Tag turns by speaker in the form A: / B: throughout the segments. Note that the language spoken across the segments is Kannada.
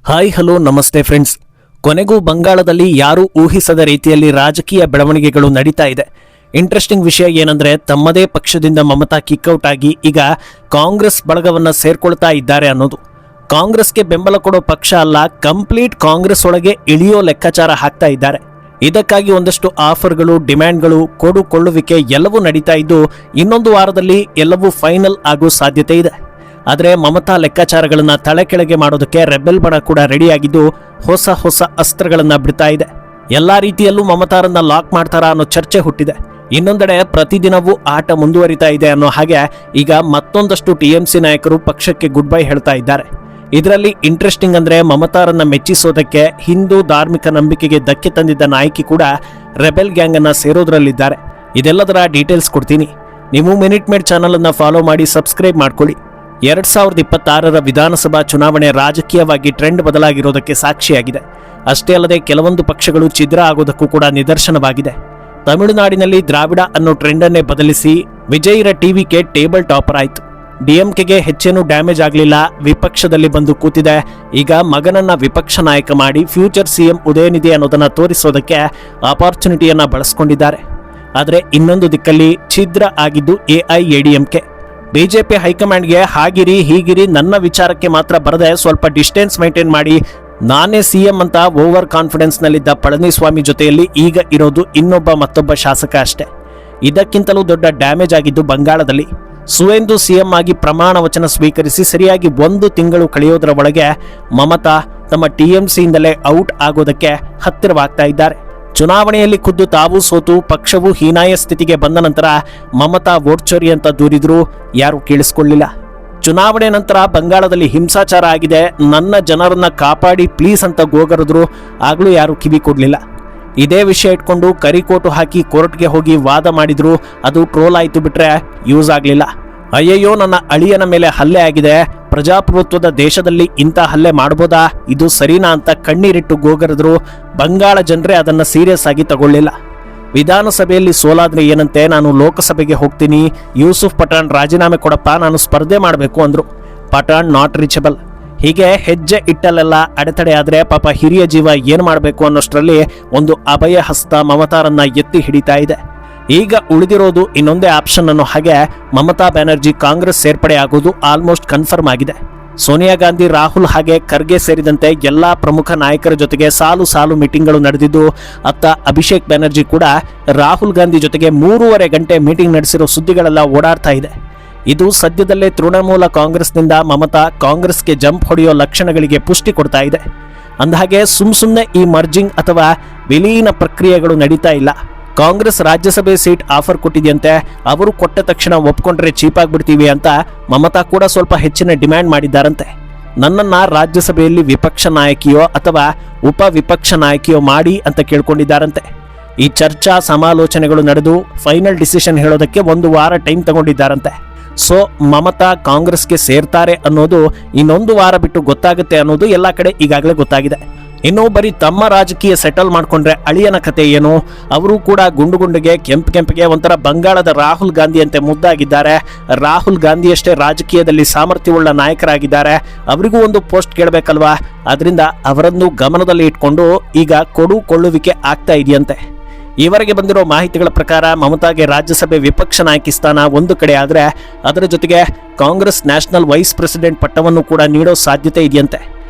A: ಹಾಯ್ ಹಲೋ ನಮಸ್ತೆ ಫ್ರೆಂಡ್ಸ್. ಕೊನೆಗೂ ಬಂಗಾಳದಲ್ಲಿ ಯಾರೂ ಊಹಿಸದ ರೀತಿಯಲ್ಲಿ ರಾಜಕೀಯ ಬೆಳವಣಿಗೆಗಳು ನಡೀತಾ ಇದೆ. ಇಂಟ್ರೆಸ್ಟಿಂಗ್ ವಿಷಯ ಏನಂದ್ರೆ, ತಮ್ಮದೇ ಪಕ್ಷದಿಂದ ಮಮತಾ ಕಿಕ್ಔಟ್ ಆಗಿ ಈಗ ಕಾಂಗ್ರೆಸ್ ಬಳಗವನ್ನ ಸೇರ್ಕೊಳ್ತಾ ಇದ್ದಾರೆ ಅನ್ನೋದು. ಕಾಂಗ್ರೆಸ್ಗೆ ಬೆಂಬಲ ಕೊಡೋ ಪಕ್ಷ ಅಲ್ಲ, ಕಂಪ್ಲೀಟ್ ಕಾಂಗ್ರೆಸ್ ಒಳಗೆ ಇಳಿಯೋ ಲೆಕ್ಕಾಚಾರ ಹಾಕ್ತಾ ಇದ್ದಾರೆ. ಇದಕ್ಕಾಗಿ ಒಂದಷ್ಟು ಆಫರ್ಗಳು, ಡಿಮ್ಯಾಂಡ್ಗಳು, ಕೊಡುಕೊಳ್ಳುವಿಕೆ ಎಲ್ಲವೂ ನಡೀತಾ ಇದ್ದು, ಇನ್ನೊಂದು ವಾರದಲ್ಲಿ ಎಲ್ಲವೂ ಫೈನಲ್ ಆಗೋ ಸಾಧ್ಯತೆ ಇದೆ. ಆದರೆ ಮಮತಾ ಲೆಕ್ಕಾಚಾರಗಳನ್ನ ತಲೆ ಕೆಳಗೆ ಮಾಡೋದಕ್ಕೆ ರೆಬೆಲ್ ಬಣ ಕೂಡ ರೆಡಿಯಾಗಿದ್ದು ಹೊಸ ಹೊಸ ಅಸ್ತ್ರಗಳನ್ನ ಬಿಡ್ತಾ ಇದೆ. ಎಲ್ಲಾ ರೀತಿಯಲ್ಲೂ ಮಮತಾರನ್ನ ಲಾಕ್ ಮಾಡ್ತಾರಾ ಅನ್ನೋ ಚರ್ಚೆ ಹುಟ್ಟಿದೆ. ಇನ್ನೊಂದೆಡೆ ಪ್ರತಿದಿನವೂ ಆಟ ಮುಂದುವರಿತಾ ಇದೆ ಅನ್ನೋ ಹಾಗೆ ಈಗ ಮತ್ತೊಂದಷ್ಟು ಟಿಎಂಸಿ ನಾಯಕರು ಪಕ್ಷಕ್ಕೆ ಗುಡ್ ಬೈ ಹೇಳ್ತಾ ಇದ್ದಾರೆ. ಇದರಲ್ಲಿ ಇಂಟ್ರೆಸ್ಟಿಂಗ್ ಅಂದ್ರೆ, ಮಮತಾರನ್ನ ಮೆಚ್ಚಿಸೋದಕ್ಕೆ ಹಿಂದೂ ಧಾರ್ಮಿಕ ನಂಬಿಕೆಗೆ ಧಕ್ಕೆ ತಂದಿದ್ದ ನಾಯಕಿ ಕೂಡ ರೆಬೆಲ್ ಗ್ಯಾಂಗ್ ಅನ್ನ ಸೇರೋದ್ರಲ್ಲಿದ್ದಾರೆ. ಇದೆಲ್ಲದರ ಡೀಟೇಲ್ಸ್ ಕೊಡ್ತೀನಿ. ನೀವು ಮಿನಿಟ್ ಮೇಡ್ ಚಾನಲ್ ಅನ್ನ ಫಾಲೋ ಮಾಡಿ ಸಬ್ಸ್ಕ್ರೈಬ್ ಮಾಡ್ಕೊಳ್ಳಿ. 2026ರ ವಿಧಾನಸಭಾ ಚುನಾವಣೆ ರಾಜಕೀಯವಾಗಿ ಟ್ರೆಂಡ್ ಬದಲಾಗಿರೋದಕ್ಕೆ ಸಾಕ್ಷಿಯಾಗಿದೆ. ಅಷ್ಟೇ ಅಲ್ಲದೆ ಕೆಲವೊಂದು ಪಕ್ಷಗಳು ಛಿದ್ರ ಆಗೋದಕ್ಕೂ ಕೂಡ ನಿದರ್ಶನವಾಗಿದೆ. ತಮಿಳುನಾಡಿನಲ್ಲಿ ದ್ರಾವಿಡ ಅನ್ನೋ ಟ್ರೆಂಡ್ ಅನ್ನೇ ಬದಲಿಸಿ ವಿಜಯ್ರ ಟಿವಿಕೆ ಟೇಬಲ್ ಟಾಪರ್ ಆಯಿತು. ಡಿಎಂಕೆಗೆ ಹೆಚ್ಚೇನು ಡ್ಯಾಮೇಜ್ ಆಗಲಿಲ್ಲ, ವಿಪಕ್ಷದಲ್ಲಿ ಬಂದು ಕೂತಿದೆ. ಈಗ ಮಗನನ್ನ ವಿಪಕ್ಷ ನಾಯಕ ಮಾಡಿ ಫ್ಯೂಚರ್ ಸಿಎಂ ಉದಯನಿಧಿ ಅನ್ನೋದನ್ನ ತೋರಿಸೋದಕ್ಕೆ ಆಪರ್ಚುನಿಟಿಯನ್ನ ಬಳಸ್ಕೊಂಡಿದ್ದಾರೆ. ಆದರೆ ಇನ್ನೊಂದು ದಿಕ್ಕಲ್ಲಿ ಛಿದ್ರ ಆಗಿದ್ದು ಎಐಎಡಿಎಂಕೆ. ಬಿಜೆಪಿ ಹೈಕಮಾಂಡ್ಗೆ ಹಾಗಿರಿ ಹೀಗಿರಿ, ನನ್ನ ವಿಚಾರಕ್ಕೆ ಮಾತ್ರ ಬರದೆ ಸ್ವಲ್ಪ ಡಿಸ್ಟೆನ್ಸ್ ಮೇಂಟೈನ್ ಮಾಡಿ, ನಾನೇ ಸಿಎಂ ಅಂತ ಓವರ್ ಕಾನ್ಫಿಡೆನ್ಸ್ ನಲ್ಲಿದ್ದ ಪಳನಿಸ್ವಾಮಿ ಜೊತೆಯಲ್ಲಿ ಈಗ ಇರೋದು ಮತ್ತೊಬ್ಬ ಶಾಸಕ ಅಷ್ಟೇ. ಇದಕ್ಕಿಂತಲೂ ದೊಡ್ಡ ಡ್ಯಾಮೇಜ್ ಆಗಿದ್ದು ಬಂಗಾಳದಲ್ಲಿ. ಸುವೇಂದು ಸಿಎಂ ಆಗಿ ಪ್ರಮಾಣ ವಚನ ಸ್ವೀಕರಿಸಿ ಸರಿಯಾಗಿ 1 ತಿಂಗಳು ಕಳೆಯೋದರ ಒಳಗೆ ಮಮತಾ ತಮ್ಮ ಟಿಎಂಸಿಯಿಂದಲೇ ಔಟ್ ಆಗೋದಕ್ಕೆ ಹತ್ತಿರವಾಗ್ತಾ ಇದ್ದಾರೆ. ಚುನಾವಣೆಯಲ್ಲಿ ಖುದ್ದು ತಾವು ಸೋತು ಪಕ್ಷವು ಹೀನಾಯ ಸ್ಥಿತಿಗೆ ಬಂದ ನಂತರ ಮಮತಾ ವೋಟ್ ಚೋರಿ ಅಂತ ದೂರಿದ್ರು, ಯಾರು ಕೇಳಿಸ್ಕೊಳ್ಳಿಲ್ಲ. ಚುನಾವಣೆ ನಂತರ ಬಂಗಾಳದಲ್ಲಿ ಹಿಂಸಾಚಾರ ಆಗಿದೆ, ನನ್ನ ಜನರನ್ನ ಕಾಪಾಡಿ ಪ್ಲೀಸ್ ಅಂತ ಗೋಗರಿದ್ರು, ಆಗ್ಲೂ ಯಾರು ಕಿವಿ ಕೊಡ್ಲಿಲ್ಲ. ಇದೇ ವಿಷಯ ಇಟ್ಕೊಂಡು ಕರಿಕೋಟು ಹಾಕಿ ಕೋರ್ಟ್ಗೆ ಹೋಗಿ ವಾದ ಮಾಡಿದ್ರು, ಅದು ಟ್ರೋಲ್ ಆಯ್ತು ಬಿಟ್ರೆ ಯೂಸ್ ಆಗ್ಲಿಲ್ಲ. ಅಯ್ಯಯ್ಯೋ ನನ್ನ ಅಳಿಯನ ಮೇಲೆ ಹಲ್ಲೆ ಆಗಿದೆ, ಪ್ರಜಾಪ್ರಭುತ್ವದ ದೇಶದಲ್ಲಿ ಇಂಥ ಹಲ್ಲೆ ಮಾಡ್ಬೋದಾ, ಇದು ಸರಿನಾ ಅಂತ ಕಣ್ಣೀರಿಟ್ಟು ಗೋಗರಿದ್ರು. ಬಂಗಾಳ ಜನರೇ ಅದನ್ನ ಸೀರಿಯಸ್ ಆಗಿ ತಗೊಳ್ಳಿಲ್ಲ. ವಿಧಾನಸಭೆಯಲ್ಲಿ ಸೋಲಾದ್ರೆ ಏನಂತೆ, ನಾನು ಲೋಕಸಭೆಗೆ ಹೋಗ್ತೀನಿ, ಯೂಸುಫ್ ಪಠಾಣ್ ರಾಜೀನಾಮೆ ಕೊಡಪ್ಪ, ನಾನು ಸ್ಪರ್ಧೆ ಮಾಡಬೇಕು ಅಂದ್ರು. Pathan not reachable. ಹೀಗೆ ಹೆಜ್ಜೆ ಇಟ್ಟಲ್ಲೆಲ್ಲ ಅಡೆತಡೆ ಆದ್ರೆ ಪಾಪ ಹಿರಿಯ ಜೀವ ಏನ್ ಮಾಡಬೇಕು ಅನ್ನೋಷ್ಟರಲ್ಲಿ ಒಂದು ಅಭಯ ಹಸ್ತ ಮಮತಾರನ್ನ ಎತ್ತಿ ಹಿಡಿತಾ ಇದೆ. ಈಗ ಉಳಿದಿರೋದು ಇನ್ನೊಂದೇ ಆಪ್ಷನ್ ಅನ್ನೋ ಹಾಗೆ ಮಮತಾ ಬ್ಯಾನರ್ಜಿ ಕಾಂಗ್ರೆಸ್ ಸೇರ್ಪಡೆ ಆಗೋದು ಆಲ್ಮೋಸ್ಟ್ ಕನ್ಫರ್ಮ್ ಆಗಿದೆ. ಸೋನಿಯಾ ಗಾಂಧಿ, ರಾಹುಲ್ ಹಾಗೆ ಖರ್ಗೆ ಸೇರಿದಂತೆ ಎಲ್ಲಾ ಪ್ರಮುಖ ನಾಯಕರ ಜೊತೆಗೆ ಸಾಲು ಸಾಲು ಮೀಟಿಂಗ್ಗಳು ನಡೆದಿದ್ದು, ಅತ್ತ ಅಭಿಷೇಕ್ ಬ್ಯಾನರ್ಜಿ ಕೂಡ ರಾಹುಲ್ ಗಾಂಧಿ ಜೊತೆಗೆ 3.5 ಗಂಟೆ ಮೀಟಿಂಗ್ ನಡೆಸಿರೋ ಸುದ್ದಿಗಳೆಲ್ಲ ಓಡಾಡ್ತಾ ಇದೆ. ಇದು ಸದ್ಯದಲ್ಲೇ ತೃಣಮೂಲ ಕಾಂಗ್ರೆಸ್ನಿಂದ ಮಮತಾ ಕಾಂಗ್ರೆಸ್ಗೆ ಜಂಪ್ ಹೊಡೆಯೋ ಲಕ್ಷಣಗಳಿಗೆ ಪುಷ್ಟಿ ಕೊಡ್ತಾ ಇದೆ. ಅಂದಹಾಗೆ ಸುಮ್ಮನೆ ಈ ಮರ್ಜಿಂಗ್ ಅಥವಾ ವಿಲೀನ ಪ್ರಕ್ರಿಯೆಗಳು ನಡೀತಾ ಇಲ್ಲ. ಕಾಂಗ್ರೆಸ್ ರಾಜ್ಯಸಭೆ ಸೀಟ್ ಆಫರ್ ಕೊಟ್ಟಿದೆಯಂತೆ, ಅವರು ಕೊಟ್ಟ ತಕ್ಷಣ ಒಪ್ಕೊಂಡ್ರೆ ಚೀಪ್ ಆಗ್ಬಿಡ್ತೀವಿ ಅಂತ ಮಮತಾ ಕೂಡ ಸ್ವಲ್ಪ ಹೆಚ್ಚಿನ ಡಿಮ್ಯಾಂಡ್ ಮಾಡಿದ್ದಾರಂತೆ. ನನ್ನನ್ನ ರಾಜ್ಯಸಭೆಯಲ್ಲಿ ವಿಪಕ್ಷ ನಾಯಕಿಯೋ ಅಥವಾ ಉಪ ವಿಪಕ್ಷ ನಾಯಕಿಯೋ ಮಾಡಿ ಅಂತ ಕೇಳ್ಕೊಂಡಿದ್ದಾರಂತೆ. ಈ ಚರ್ಚಾ ಸಮಾಲೋಚನೆಗಳು ನಡೆದು ಫೈನಲ್ ಡಿಸಿಷನ್ ಹೇಳೋದಕ್ಕೆ 1 ವಾರ ಟೈಮ್ ತಗೊಂಡಿದ್ದಾರಂತೆ. ಸೊ ಮಮತಾ ಕಾಂಗ್ರೆಸ್ಗೆ ಸೇರ್ತಾರೆ ಅನ್ನೋದು ಇನ್ನೊಂದು ವಾರ ಬಿಟ್ಟು ಗೊತ್ತಾಗುತ್ತೆ ಅನ್ನೋದು ಎಲ್ಲ ಕಡೆ ಈಗಾಗಲೇ ಗೊತ್ತಾಗಿದೆ. ಇನ್ನು ಬರೀ ತಮ್ಮ ರಾಜಕೀಯ ಸೆಟಲ್ ಮಾಡ್ಕೊಂಡ್ರೆ ಅಳಿಯನ ಕತೆ ಏನು? ಅವರು ಕೂಡ ಗುಂಡಿಗೆ ಕೆಂಪಿಗೆ ಒಂಥರ ಬಂಗಾಳದ ರಾಹುಲ್ ಗಾಂಧಿ ಅಂತೆ ಮುದ್ದಾಗಿದ್ದಾರೆ. ರಾಹುಲ್ ಗಾಂಧಿಯಷ್ಟೇ ರಾಜಕೀಯದಲ್ಲಿ ಸಾಮರ್ಥ್ಯವುಳ್ಳ ನಾಯಕರಾಗಿದ್ದಾರೆ. ಅವರಿಗೂ ಒಂದು ಪೋಸ್ಟ್ ಕೇಳಬೇಕಲ್ವಾ? ಅದರಿಂದ ಅವರನ್ನು ಗಮನದಲ್ಲಿ ಇಟ್ಕೊಂಡು ಈಗ ಕೊಡುಕೊಳ್ಳುವಿಕೆ ಆಗ್ತಾ ಇದೆಯಂತೆ. ಈವರೆಗೆ ಬಂದಿರೋ ಮಾಹಿತಿಗಳ ಪ್ರಕಾರ ಮಮತಾಗೆ ರಾಜ್ಯಸಭೆ ವಿಪಕ್ಷ ನಾಯಕಿ ಸ್ಥಾನ ಒಂದು ಕಡೆ ಆದರೆ, ಅದರ ಜೊತೆಗೆ ಕಾಂಗ್ರೆಸ್ ನ್ಯಾಷನಲ್ ವೈಸ್ ಪ್ರೆಸಿಡೆಂಟ್ ಪಟ್ಟವನ್ನು ಕೂಡ ನೀಡೋ ಸಾಧ್ಯತೆ ಇದೆಯಂತೆ.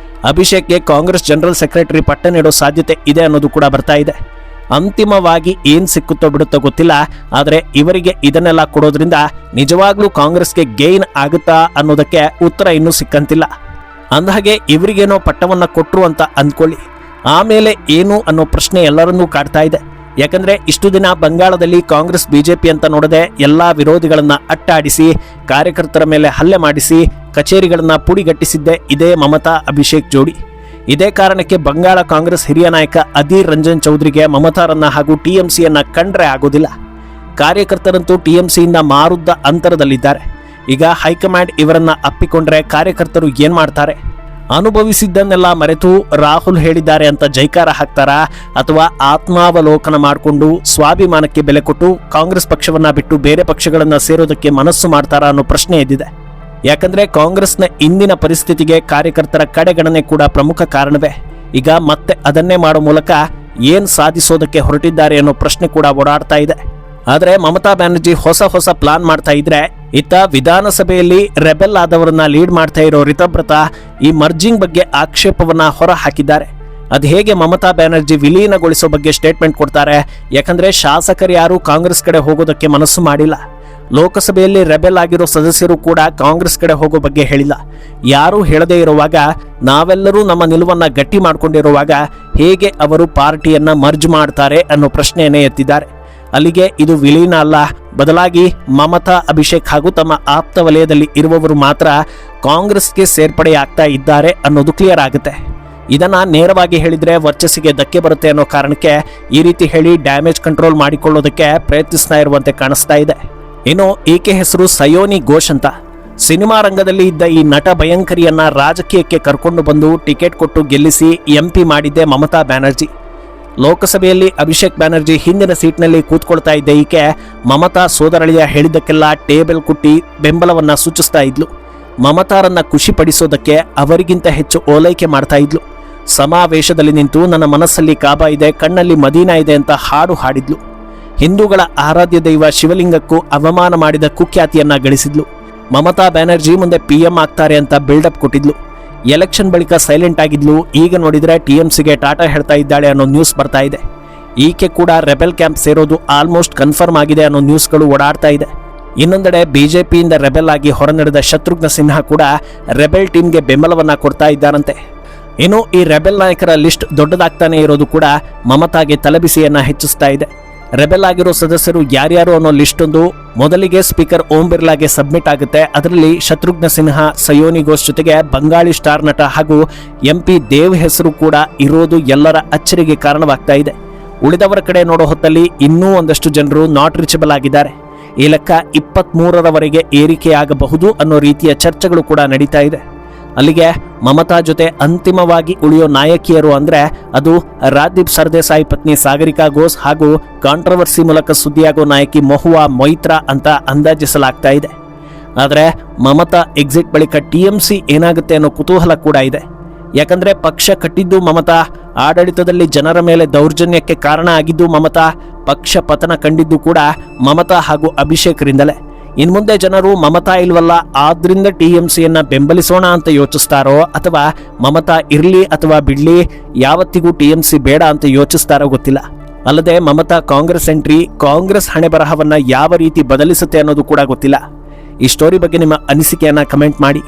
A: ಅಭಿಷೇಕ್ಗೆ ಕಾಂಗ್ರೆಸ್ ಜನರಲ್ ಸೆಕ್ರೆಟರಿ ಪಟ್ಟ ನೀಡೋ ಸಾಧ್ಯತೆ ಇದೆ ಅನ್ನೋದು ಕೂಡ ಬರ್ತಾ ಇದೆ. ಅಂತಿಮವಾಗಿ ಏನ್ ಸಿಕ್ಕುತ್ತೋ ಬಿಡುತ್ತೋ ಗೊತ್ತಿಲ್ಲ. ಆದರೆ ಇವರಿಗೆ ಇದನ್ನೆಲ್ಲ ಕೊಡೋದ್ರಿಂದ ನಿಜವಾಗ್ಲೂ ಕಾಂಗ್ರೆಸ್ಗೆ ಗೇನ್ ಆಗುತ್ತಾ ಅನ್ನೋದಕ್ಕೆ ಉತ್ತರ ಇನ್ನೂ ಸಿಕ್ಕಂತಿಲ್ಲ. ಅಂದಹಾಗೆ ಇವರಿಗೇನೋ ಪಟ್ಟವನ್ನ ಕೊಟ್ರು ಅಂತ ಅಂದ್ಕೊಳ್ಳಿ, ಆಮೇಲೆ ಏನು ಅನ್ನೋ ಪ್ರಶ್ನೆ ಎಲ್ಲರನ್ನೂ ಕಾಡ್ತಾ ಇದೆ. ಯಾಕಂದ್ರೆ ಇಷ್ಟು ದಿನ ಬಂಗಾಳದಲ್ಲಿ ಕಾಂಗ್ರೆಸ್ ಬಿಜೆಪಿ ಅಂತ ನೋಡದೆ ಎಲ್ಲಾ ವಿರೋಧಿಗಳನ್ನ ಅಟ್ಟಾಡಿಸಿ, ಕಾರ್ಯಕರ್ತರ ಮೇಲೆ ಹಲ್ಲೆ ಮಾಡಿಸಿ, ಕಚೇರಿಗಳನ್ನ ಪುಡಿಗಟ್ಟಿಸಿದ್ದೇ ಇದೇ ಮಮತಾ ಅಭಿಷೇಕ್ ಜೋಡಿ. ಇದೇ ಕಾರಣಕ್ಕೆ ಬಂಗಾಳ ಕಾಂಗ್ರೆಸ್ ಹಿರಿಯ ನಾಯಕ ಅಧೀರ್ ರಂಜನ್ ಚೌಧರಿಗೆ ಮಮತಾರನ್ನ ಹಾಗೂ ಟಿಎಂಸಿಯನ್ನ ಕಂಡ್ರೆ ಆಗೋದಿಲ್ಲ. ಕಾರ್ಯಕರ್ತರಂತೂ ಟಿಎಂಸಿಯಿಂದ ಮಾರುದ್ದ ಅಂತರದಲ್ಲಿದ್ದಾರೆ. ಈಗ ಹೈಕಮಾಂಡ್ ಇವರನ್ನ ಅಪ್ಪಿಕೊಂಡ್ರೆ ಕಾರ್ಯಕರ್ತರು ಏನ್ ಮಾಡ್ತಾರೆ? ಅನುಭವಿಸಿದ್ದನ್ನೆಲ್ಲ ಮರೆತು ರಾಹುಲ್ ಹೇಳಿದ್ದಾರೆ ಅಂತ ಜೈಕಾರ ಹಾಕ್ತಾರಾ, ಅಥವಾ ಆತ್ಮಾವಲೋಕನ ಮಾಡಿಕೊಂಡು ಸ್ವಾಭಿಮಾನಕ್ಕೆ ಬೆಲೆ ಕೊಟ್ಟು ಕಾಂಗ್ರೆಸ್ ಪಕ್ಷವನ್ನ ಬಿಟ್ಟು ಬೇರೆ ಪಕ್ಷಗಳನ್ನ ಸೇರೋದಕ್ಕೆ ಮನಸ್ಸು ಮಾಡ್ತಾರಾ ಅನ್ನೋ ಪ್ರಶ್ನೆ ಎದ್ದಿದೆ. ಯಾಕಂದ್ರೆ ಕಾಂಗ್ರೆಸ್ನ ಇಂದಿನ ಪರಿಸ್ಥಿತಿಗೆ ಕಾರ್ಯಕರ್ತರ ಕಡೆಗಣನೆ ಕೂಡ ಪ್ರಮುಖ ಕಾರಣವೇ. ಈಗ ಮತ್ತೆ ಅದನ್ನೇ ಮಾಡೋ ಮೂಲಕ ಏನ್ ಸಾಧಿಸೋದಕ್ಕೆ ಹೊರಟಿದ್ದಾರೆ ಅನ್ನೋ ಪ್ರಶ್ನೆ ಕೂಡ ಓಡಾಡ್ತಾ ಇದೆ. ಆದರೆ ಮಮತಾ ಬ್ಯಾನರ್ಜಿ ಹೊಸ ಪ್ಲಾನ್ ಮಾಡ್ತಾ ಇದ್ರೆ, ಇತ್ತ ವಿಧಾನಸಭೆಯಲ್ಲಿ ರೆಬೆಲ್ ಆದವರನ್ನ ಲೀಡ್ ಮಾಡ್ತಾ ಇರೋ ರಿತಬ್ರತ ಈ ಮರ್ಜಿಂಗ್ ಬಗ್ಗೆ ಆಕ್ಷೇಪವನ್ನ ಹೊರ ಹಾಕಿದ್ದಾರೆ. ಅದು ಹೇಗೆ ಮಮತಾ ಬ್ಯಾನರ್ಜಿ ವಿಲೀನಗೊಳಿಸೋ ಬಗ್ಗೆ ಸ್ಟೇಟ್ಮೆಂಟ್ ಕೊಡ್ತಾರೆ. ಯಾಕಂದ್ರೆ ಶಾಸಕರು ಯಾರು ಕಾಂಗ್ರೆಸ್ ಕಡೆ ಹೋಗೋದಕ್ಕೆ ಮನಸ್ಸು ಮಾಡಿಲ್ಲ. ಲೋಕಸಭೆಯಲ್ಲಿ ರೆಬೆಲ್ ಆಗಿರೋ ಸದಸ್ಯರು ಕೂಡ ಕಾಂಗ್ರೆಸ್ ಕಡೆ ಹೋಗೋ ಬಗ್ಗೆ ಹೇಳಿಲ್ಲ. ಯಾರೂ ಹೇಳದೇ ಇರುವಾಗ, ನಾವೆಲ್ಲರೂ ನಮ್ಮ ನಿಲುವನ್ನ ಗಟ್ಟಿ ಮಾಡ್ಕೊಂಡಿರುವಾಗ ಹೇಗೆ ಅವರು ಪಾರ್ಟಿಯನ್ನ ಮರ್ಜ್ ಮಾಡ್ತಾರೆ ಅನ್ನೋ ಪ್ರಶ್ನೆಯನ್ನೇ ಎತ್ತಿದ್ದಾರೆ. ಅಲ್ಲಿಗೆ ಇದು ವಿಲೀನ ಅಲ್ಲ, ಬದಲಾಗಿ ಮಮತಾ, ಅಭಿಷೇಕ್ ಹಾಗೂ ತಮ್ಮ ಆಪ್ತ ವಲಯದಲ್ಲಿ ಇರುವವರು ಮಾತ್ರ ಕಾಂಗ್ರೆಸ್ಗೆ ಸೇರ್ಪಡೆಯಾಗ್ತಾ ಇದ್ದಾರೆ ಅನ್ನೋದು ಕ್ಲಿಯರ್ ಆಗುತ್ತೆ. ಇದನ್ನ ನೇರವಾಗಿ ಹೇಳಿದ್ರೆ ವರ್ಚಸ್ಸಿಗೆ ಧಕ್ಕೆ ಬರುತ್ತೆ ಅನ್ನೋ ಕಾರಣಕ್ಕೆ ಈ ರೀತಿ ಹೇಳಿ ಡ್ಯಾಮೇಜ್ ಕಂಟ್ರೋಲ್ ಮಾಡಿಕೊಳ್ಳೋದಕ್ಕೆ ಪ್ರಯತ್ನಿಸ್ತಾ ಇರುವಂತೆ ಕಾಣಿಸ್ತಾ ಇದೆ. ಇನ್ನು ಈಕೆ ಹೆಸರು ಸಯೋನಿ ಘೋಷ್ ಅಂತ. ಸಿನಿಮಾ ರಂಗದಲ್ಲಿ ಇದ್ದ ಈ ನಟ ಭಯಂಕರಿಯನ್ನ ರಾಜಕೀಯಕ್ಕೆ ಕರ್ಕೊಂಡು ಬಂದು ಟಿಕೆಟ್ ಕೊಟ್ಟು ಗೆಲ್ಲಿಸಿ MP ಮಾಡಿದ್ದೆ ಮಮತಾ ಬ್ಯಾನರ್ಜಿ. ಲೋಕಸಭೆಯಲ್ಲಿ ಅಭಿಷೇಕ್ ಬ್ಯಾನರ್ಜಿ ಹಿಂದಿನ ಸೀಟ್ನಲ್ಲಿ ಕೂತ್ಕೊಳ್ತಾ ಇದ್ದ ಈಕೆ ಮಮತಾ ಸೋದರಳಿಯ ಹೇಳಿದ್ದಕ್ಕೆಲ್ಲ ಟೇಬಲ್ ಕುಟ್ಟಿ ಬೆಂಬಲವನ್ನ ಸೂಚಿಸ್ತಾ ಇದ್ಲು. ಮಮತಾರನ್ನ ಖುಷಿಪಡಿಸೋದಕ್ಕೆ ಅವರಿಗಿಂತ ಹೆಚ್ಚು ಓಲೈಕೆ ಮಾಡ್ತಾ ಇದ್ಲು. ಸಮಾವೇಶದಲ್ಲಿ ನಿಂತು ನನ್ನ ಮನಸ್ಸಲ್ಲಿ ಕಾಬಾ ಇದೆ, ಕಣ್ಣಲ್ಲಿ ಮದೀನಾ ಇದೆ ಅಂತ ಹಾಡು ಹಾಡಿದ್ಲು. ಹಿಂದೂಗಳ ಆರಾಧ್ಯ ದೈವ ಶಿವಲಿಂಗಕ್ಕೂ ಅವಮಾನ ಮಾಡಿದ ಕುಖ್ಯಾತಿಯನ್ನ ಗಳಿಸಿದ್ಲು. ಮಮತಾ ಬ್ಯಾನರ್ಜಿ ಮುಂದೆ PM ಆಗ್ತಾರೆ ಅಂತ ಬಿಲ್ಡಪ್ ಕೊಟ್ಟಿದ್ಲು. ಎಲೆಕ್ಷನ್ ಬಳಿಕ ಸೈಲೆಂಟ್ ಆಗಿದ್ಲು. ಈಗ ನೋಡಿದ್ರೆ TMCಗೆ ಟಾಟಾ ಹೇಳ್ತಾ ಇದ್ದಾಳೆ ಅನ್ನೋ ನ್ಯೂಸ್ ಬರ್ತಾ ಇದೆ. ಈಕೆ ಕೂಡ ರೆಬೆಲ್ ಕ್ಯಾಂಪ್ ಸೇರೋದು ಆಲ್ಮೋಸ್ಟ್ ಕನ್ಫರ್ಮ್ ಆಗಿದೆ ಅನ್ನೋ ನ್ಯೂಸ್ಗಳು ಓಡಾಡ್ತಾ ಇದೆ. ಇನ್ನೊಂದೆಡೆ ಬಿಜೆಪಿಯಿಂದ ರೆಬೆಲ್ ಆಗಿ ಹೊರನಡೆದ ಶತ್ರುಘ್ನ ಸಿನ್ಹಾ ಕೂಡ ರೆಬೆಲ್ ಟೀಮ್ಗೆ ಬೆಂಬಲವನ್ನ ಕೊಡ್ತಾ ಇದ್ದಾರಂತೆ. ಇನ್ನು ಈ ರೆಬೆಲ್ ನಾಯಕರ ಲಿಸ್ಟ್ ದೊಡ್ಡದಾಗ್ತಾನೆ ಇರೋದು ಕೂಡ ಮಮತಾಗೆ ತಲೆಬಿಸಿಯನ್ನ ಹೆಚ್ಚಿಸ್ತಾ ಇದೆ. ರೆಬೆಲ್ ಆಗಿರೋ ಸದಸ್ಯರು ಯಾರ್ಯಾರು ಅನ್ನೋ ಲಿಸ್ಟ್ ಒಂದು ಮೊದಲಿಗೆ ಸ್ಪೀಕರ್ ಓಂ ಬಿರ್ಲಾಗೆ ಸಬ್ಮಿಟ್ ಆಗುತ್ತೆ. ಅದರಲ್ಲಿ ಶತ್ರುಘ್ನ ಸಿನ್ಹಾ, ಸಯೋನಿ ಘೋಷ್ ಜೊತೆಗೆ ಬಂಗಾಳಿ ಸ್ಟಾರ್ ನಟ ಹಾಗೂ MP ದೇವ್ ಹೆಸರು ಕೂಡ ಇರೋದು ಎಲ್ಲರ ಅಚ್ಚರಿಗೆ ಕಾರಣವಾಗ್ತಾ ಇದೆ. ಉಳಿದವರ ಕಡೆ ನೋಡೋ ಹೊತ್ತಲ್ಲಿ ಇನ್ನೂ ಒಂದಷ್ಟು ಜನರು ನಾಟ್ ರೀಚಬಲ್ ಆಗಿದ್ದಾರೆ. ಈ ಲೆಕ್ಕ 23ರವರೆಗೆ ಏರಿಕೆಯಾಗಬಹುದು ಅನ್ನೋ ರೀತಿಯ ಚರ್ಚೆಗಳು ಕೂಡ ನಡೀತಾ ಇದೆ. ಅಲ್ಲಿಗೆ ಮಮತಾ ಜೊತೆ ಅಂತಿಮವಾಗಿ ಉಳಿಯೋ ನಾಯಕಿಯರು ಅಂದ್ರೆ ಅದು ರಾಜ್ದೀಪ್ ಸರ್ದೇಸಾಯಿ ಪತ್ನಿ ಸಾಗರಿಕಾ ಘೋಷ್ ಹಾಗೂ ಕಾಂಟ್ರವರ್ಸಿ ಮೂಲಕ ಸುದ್ದಿಯಾಗೋ ನಾಯಕಿ ಮಹುವಾ ಮೊಯ್ತ್ರಾ ಅಂತ ಅಂದಾಜಿಸಲಾಗ್ತಾ ಇದೆ. ಆದರೆ ಮಮತಾ ಎಕ್ಸಿಟ್ ಬಳಿಕ TMC ಏನಾಗುತ್ತೆ ಅನ್ನೋ ಕುತೂಹಲ ಕೂಡ ಇದೆ. ಯಾಕಂದ್ರೆ ಪಕ್ಷ ಕಟ್ಟಿದ್ದು ಮಮತಾ, ಆಡಳಿತದಲ್ಲಿ ಜನರ ಮೇಲೆ ದೌರ್ಜನ್ಯಕ್ಕೆ ಕಾರಣ ಆಗಿದ್ದು ಮಮತಾ, ಪಕ್ಷ ಪತನ ಕಂಡಿದ್ದು ಕೂಡ ಮಮತಾ ಹಾಗೂ ಅಭಿಷೇಕ್ರಿಂದಲೇ. ಇನ್ಮುಂದೆ ಜನರು ಮಮತಾ ಇಲ್ವಲ್ಲ, ಆದ್ರಿಂದ TMCಯನ್ನ ಬೆಂಬಲಿಸೋಣ ಅಂತ ಯೋಚಿಸ್ತಾರೋ ಅಥವಾ ಮಮತಾ ಇರ್ಲಿ ಅಥವಾ ಬಿಡ್ಲಿ, ಯಾವತ್ತಿಗೂ TMC ಬೇಡ ಅಂತ ಯೋಚಿಸ್ತಾರೋ ಗೊತ್ತಿಲ್ಲ. ಅಲ್ಲದೆ ಮಮತಾ ಕಾಂಗ್ರೆಸ್ ಎಂಟ್ರಿ ಕಾಂಗ್ರೆಸ್ ಹಣೆ ಬರಹವನ್ನ ಯಾವ ರೀತಿ ಬದಲಿಸುತ್ತೆ ಅನ್ನೋದು ಕೂಡ ಗೊತ್ತಿಲ್ಲ. ಈ ಸ್ಟೋರಿ ಬಗ್ಗೆ ನಿಮ್ಮ ಅನಿಸಿಕೆಯನ್ನ ಕಮೆಂಟ್ ಮಾಡಿ.